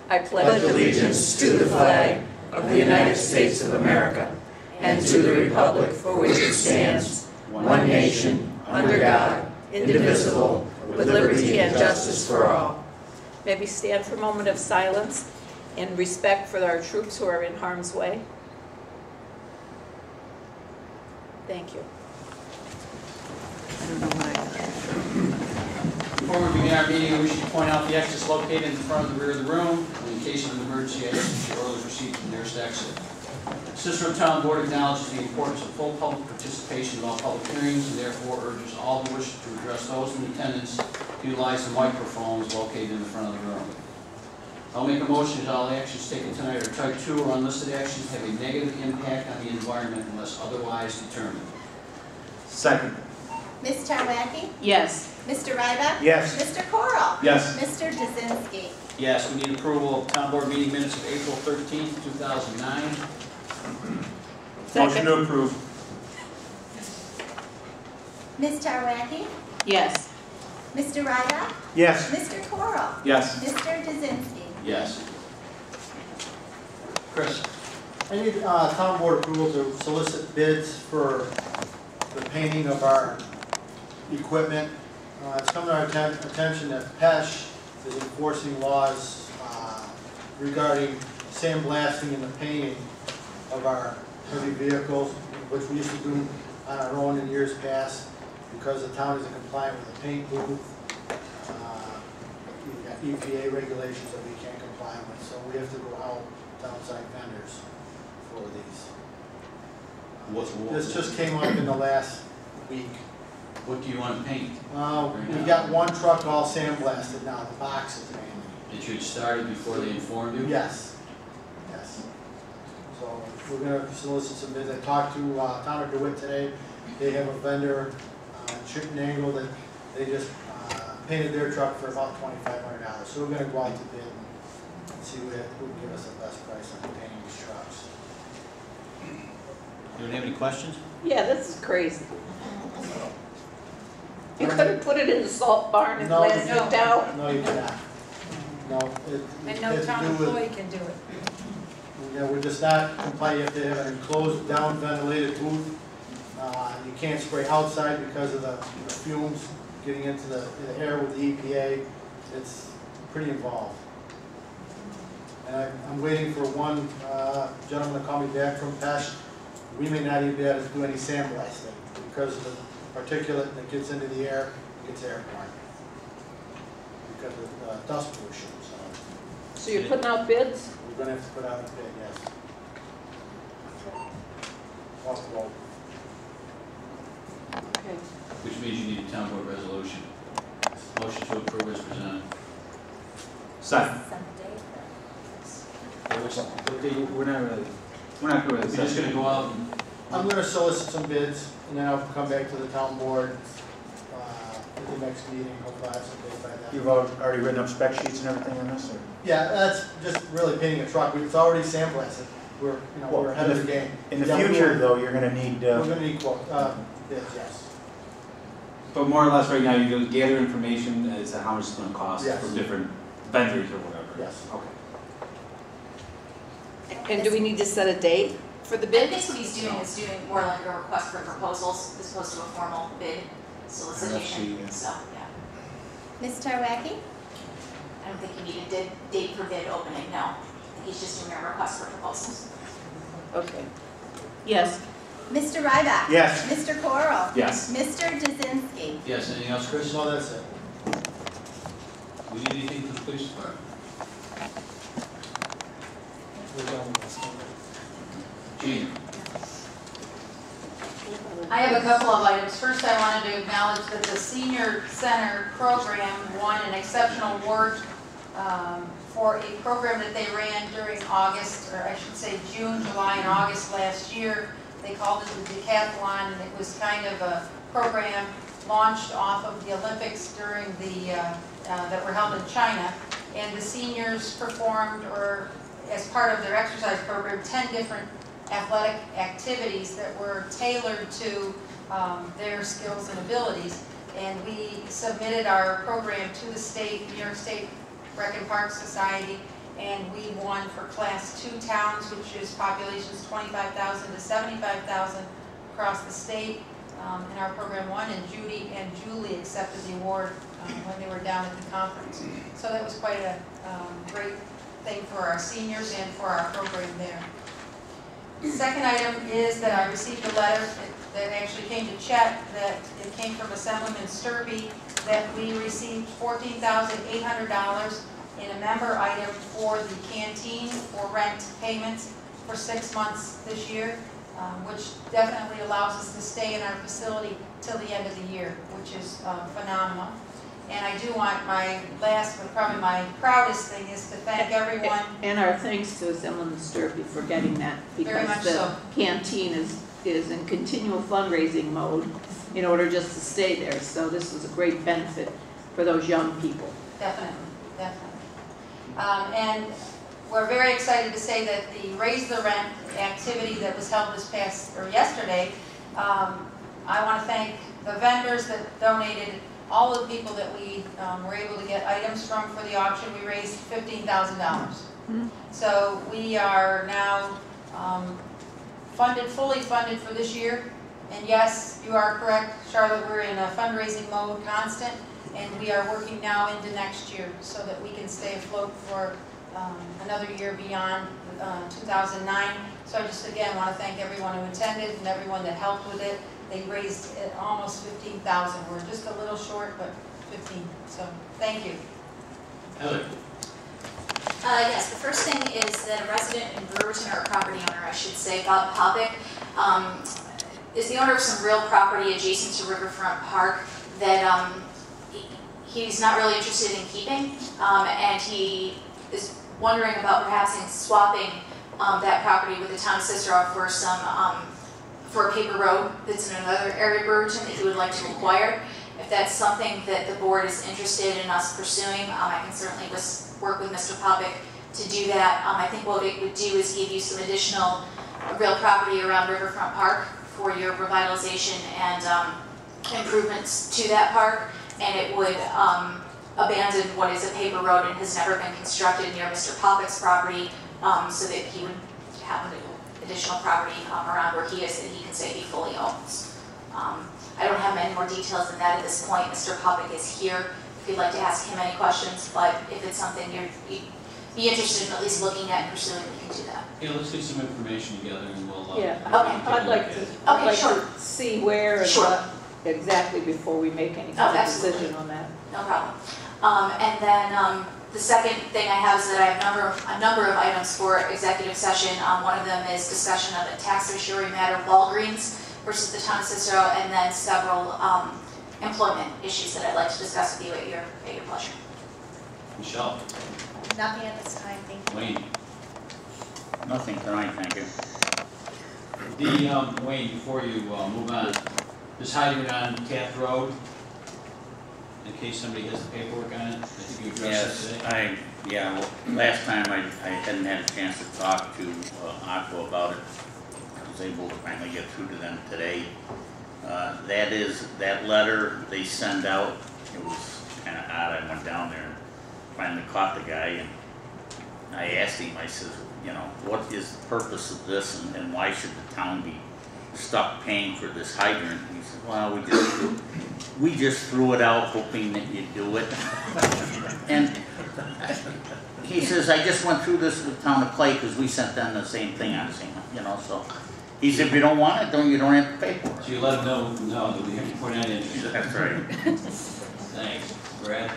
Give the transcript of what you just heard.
I pledge allegiance to the flag of the United States of America and to the republic for which it stands, one nation, under God, indivisible, with liberty and justice for all. May we stand for a moment of silence in respect for our troops who are in harm's way. Thank you. I don't know why. Before we begin our meeting, we should point out the exits located in front of the rear of the room. In case of an emergency, exits should always proceed to the nearest exit. Cicero Town Board acknowledges the importance of full public participation in all public hearings and therefore urges all who wish to address those in attendance to utilize the microphones located in the front of the room. I'll make a motion that all actions taken tonight are type 2 or unlisted actions have a negative impact on the environment unless otherwise determined. Second. Ms. Tarwacki? Yes. Mr. Ryback? Yes. Mr. Corral? Yes. Mr. Dzinski? Yes, we need approval of Town Board meeting minutes of April 13th, 2009. Motion to approve. Ms. Tarwacki? Yes. Mr. Ryback? Yes. Mr. Corral? Yes. Mr. Dzinski? Yes. Chris? I need town board approval to solicit bids for the painting of our equipment. It's come to our attention that PESH is enforcing laws regarding sandblasting and the painting of our heavy vehicles, which we used to do on our own in years past because the town isn't compliant with the paint booth. We've got EPA regulations that we can't comply with, so we have to go out to outside vendors for these. This just came up in the last week. What do you want to paint? We got one truck all sandblasted now, the boxes mainly. Did you start it before they informed you? Yes, yes. So we're going to solicit some bids. I talked to Town of DeWitt today. They have a vendor, Chicken Angle, that they just painted their truck for about $2,500. So we're going to go out to bid and see who can give us the best price on painting these trucks. You don't have any questions? Yeah, this is crazy. You could have put it in the salt barn and blasted it down. No, you cannot. No. And no town employee can do it. Yeah, we're just not compliant. You have to have an enclosed, down ventilated booth. You can't spray outside because of the fumes getting into the air with the EPA. It's pretty involved. And I'm waiting for one gentleman to call me back from PESH. We may not even be able to do any sandblasting because of the particulate that gets into the air, gets airborne because of dust pollution. So you're putting out bids? We're going to have to put out a bid, yes. Off the road. Okay. Which means you need a town board resolution. Motion to approve is presented. Second. We're not really. We're just going to go out and... I'm going to solicit some bids, and then I'll come back to the town board at the next meeting. Hopefully I'll have some bids by then. You've already written up spec sheets and everything on this? Or? Yeah, that's just really painting a truck. It's already sandblasted. We're ahead of the game. In the future, though, you're going to need... we're going to need bids, yes. But more or less right now, you're going to gather information as to how much it's going to cost Yes. from different vendors or whatever. Yes. Okay. And do we need to set a date for the I bid? think what he's doing is doing more like a request for proposals as opposed to a formal bid solicitation. So, yeah. Ms. Tarwacki? I don't think you need a date for bid opening, no. I think he's just doing a request for proposals. Okay. Yes. Mr. Ryback? Yes. Mr. Corral? Yes. Mr. Dzinski? Yes, anything else, Chris? No, that's it. We need anything from the police department? Gene? I have a couple of items. First, I wanted to acknowledge that the Senior Center program won an exceptional award for a program that they ran during August, or I should say June, July, and August last year. They called it the Decathlon, and it was kind of a program launched off of the Olympics during the that were held in China. And the seniors performed, or as part of their exercise program, 10 different athletic activities that were tailored to their skills and abilities. And we submitted our program to the state, New York State Rec and Park Society, and we won for Class 2 towns, which is populations 25,000 to 75,000 across the state. In our program won, and Judy and Julie accepted the award when they were down at the conference. So that was quite a great thing for our seniors and for our program there. The second item is that I received a letter that actually came to Chet, that it came from Assemblyman Sturby, that we received $14,800 in a member item for the canteen for rent payments for 6 months this year, which definitely allows us to stay in our facility till the end of the year, which is phenomenal. And I do want my last, but probably my proudest thing is to thank everyone. And our thanks to Assemblyman Sturby for getting that, Very much because the so. canteen is in continual fundraising mode in order just to stay there. So this is a great benefit for those young people. Definitely, definitely. And we're very excited to say that the Raise the Rent activity that was held yesterday, I want to thank the vendors that donated, all the people that we were able to get items from for the auction. We raised $15,000. So we are now fully funded for this year. And yes, you are correct, Charlotte, we're in a fundraising mode constant, and we are working now into next year so that we can stay afloat for another year beyond 2009. So I just again want to thank everyone who attended and everyone that helped with it. They raised almost $15,000. We're just a little short, but 15. So thank you. Heather. Yes, the first thing is that a resident in Brewerton, or a property owner, I should say, Bob Popick, is the owner of some real property adjacent to Riverfront Park that he's not really interested in keeping, and he is wondering about perhaps swapping that property with the town of Cicero for some for a paper road that's in another area of Brewerton that he would like to acquire. If that's something that the board is interested in us pursuing, I can certainly work with Mr. Popick to do that. I think what it would do is give you some additional real property around Riverfront Park for your revitalization and improvements to that park, and it would abandon what is a paper road and has never been constructed near Mr. Popick's property, so that he would have additional property around where he is that he can say he fully owns. I don't have many more details than that at this point. Mr. Popick is here if you'd like to ask him any questions, but if it's something you'd be interested in at least looking at and pursuing, we can do that. Yeah, let's get some information together and we'll Yeah, Okay. I'd like to Sure. see where and Sure. what exactly before we make any kind of decision on that. No problem. And then the second thing I have is that I have a number of items for executive session. One of them is discussion of a tax fiduciary matter, Walgreens versus the town of Cicero, and then several employment issues that I'd like to discuss with you at your pleasure. Michelle. Nothing at this time, thank you. Wayne. Nothing tonight, thank you. Wayne, before you move on, this hydrant on Taft Road, in case somebody has the paperwork on it, I think you addressed it today. Last time I hadn't had a chance to talk to Aqua about it. I was able to finally get through to them today. That letter they send out, it was kind of odd. I went down there and finally caught the guy, and I asked him, I said, you know, what is the purpose of this, and why should the town be stuck paying for this hydrant? And he said, well, we just threw it out hoping that you'd do it. And he says, I just went through this with town of Clay because we sent them the same thing on the same, you know, so. He said, if you don't want it, you don't have to pay for it. So you let them know that we have to point out interest. That's right. Thanks. Brad?